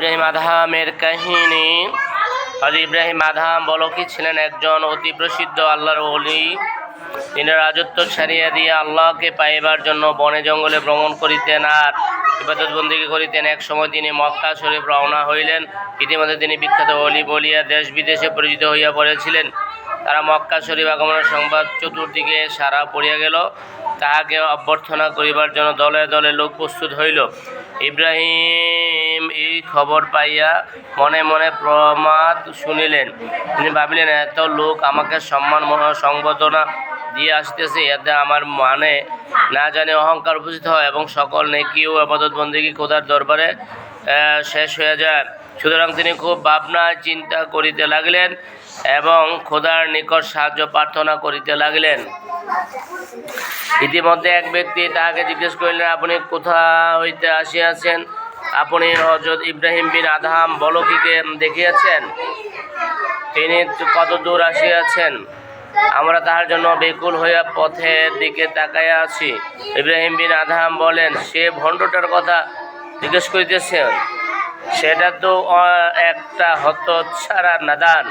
ইব্রাহিম আদহামের কাহিনী। হযরত ইব্রাহিম আদহাম বলকি ছিলেন একজন অতি প্রসিদ্ধ আল্লাহর ওলি। তিনি রাজত্ব ছাড়িয়া দিয়ে আল্লাহকে পাইবার জন্য বনে জঙ্গলে ভ্রমণ করিতেন আর ইবাদত বন্দেগী করিতেন। এক সময় তিনি মক্কা শরীফ রওনা হইলেন। ইতিমধ্যে তিনি বিখ্যাত ওলি বলিয়া দেশ বিদেশে পরিচিত হইয়া পড়েছিলেন। তারা মক্কা শরীফ আগমনের সংবাদ চতুর্দিকে সারা পড়িয়া গেল। তাহাকে অভ্যর্থনা করিবার জন্য দলে দলে লোক প্রস্তুত হইল। ইব্রাহিম এই খবর পাইয়া মনে মনে প্রমাদ শুনিলেন। তিনি ভাবিলেন, এত লোক আমাকে সম্মান সংবর্ধনা দিয়ে আসতেছে, এতে আমার মানে না জানি অহংকার উপস্থিত হয় এবং সকল নেকি ও ইবাদত বন্দেগী খোদার দরবারে শেষ হয়ে যায়। সুতরাং তিনি খুব ভাবনায় চিন্তা করিতে লাগিলেন এবং খোদার নিকট সাহায্য প্রার্থনা করিতে লাগিলেন। ইতিমধ্যে এক ব্যক্তি তাহাকে জিজ্ঞেস করিলেন, আপনি কোথা হইতে আসিয়াছেন? আপনি হযরত ইব্রাহিম বিন আদহাম বলকিকে দেখিয়াছেন? তিনি কত দূর আসিয়াছেন? আমরা তাহার জন্য বেকুল হইয়া পথের দিকে তাকাইয়া আছি। ইব্রাহিম বিন আদহাম বলেন, সে ভণ্ডটার কথা জিজ্ঞেস করিতেছেন? সেটা তো একটা হতচ্ছাড়া নাদান।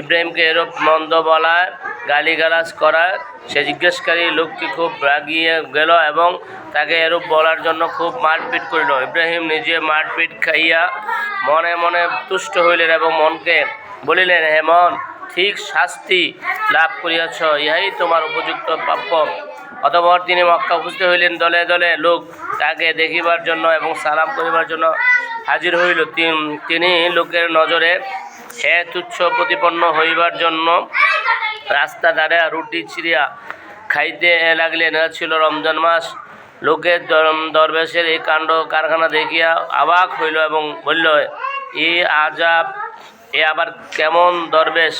ইব্রাহিমকে এরূপ মন্দ বলায়, গালিগালাজ করায় সে জিজ্ঞেসকারী লোকটি খুব রাগিয়ে গেল এবং তাকে এরূপ বলার জন্য খুব মারপিট করিল। ইব্রাহিম নিজে মারপিট খাইয়া মনে মনে তুষ্ট হইলেন এবং মনকে বলিলেন, হে মন, ঠিক শাস্তি লাভ করিয়াছ, ইহাই তোমার উপযুক্ত প্রাপ্য। অতঃপর তিনি মক্কা উপস্থিত হইলেন। দলে দলে লোক তাকে দেখিবার জন্য এবং সালাম করিবার জন্য হাজির হইল। তিনি লোকের নজরে হে তুচ্ছ প্রতিপন্ন হইবার জন্য রাস্তা ধারে রুটি ছিঁড়িয়া খাইতে লাগলেন। ছিল রমজান মাস। লোকের দরবেশের এই কাণ্ড কারখানা দেখিয়া অবাক হইল এবং বলল, এ আবার কেমন দরবেশ?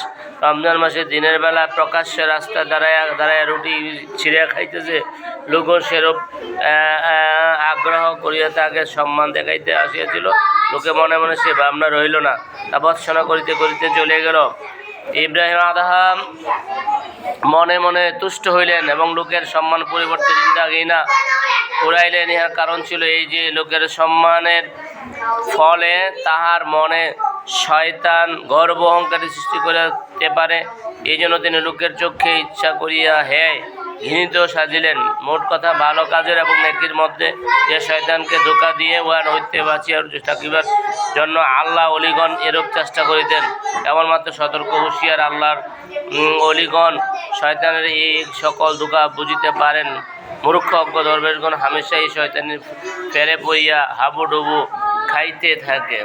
রমজান মাসে দিনের বেলা প্রকাশ্যে রাস্তা দাঁড়ায় রুটি ছিঁড়িয়া খাইতেছে। লোকও সেরূপ আগ্রহ করিয়া তাকে সম্মান দেখাইতে আসিয়াছিল। লোকে মনে মনে সে ভাবনা রহিল না, তা ভৎসনা করিতে করিতে চলে গেল। ইব্রাহিম আদহাম মনে মনে তুষ্ট হইলেন এবং লোকের সম্মান পরিবর্তে চিন্তা ঘৃণা উড়াইলেন। ইহার কারণ ছিল এই যে, লোকের সম্মানের ফলে তাহার মনে শয়তান গর্ব অহংকারের সৃষ্টি করিতে পারে। এই জন্য তিনি লোকের চক্ষে ইচ্ছা করিয়া ঘৃণিত সাজিলেন। মোট কথা, ভালো কাজের এবং নেকির মধ্যে যে শয়তানকে ধোঁকা দিয়ে উহার হইতে বাঁচিয়া থাকিবার জন্য আল্লাহ অলিগণ এরূপ চেষ্টা করিতেন। কেবলমাত্র সতর্ক হুঁশিয়ার আল্লাহর অলিগণ শয়তানের এই সকল ধোঁকা বুঝিতে পারেন। মূর্খ অজ্ঞ দরবেশগণ হামেশাই শয়তানের ফেরে পড়িয়া হাবুডুবু খাইতে থাকে।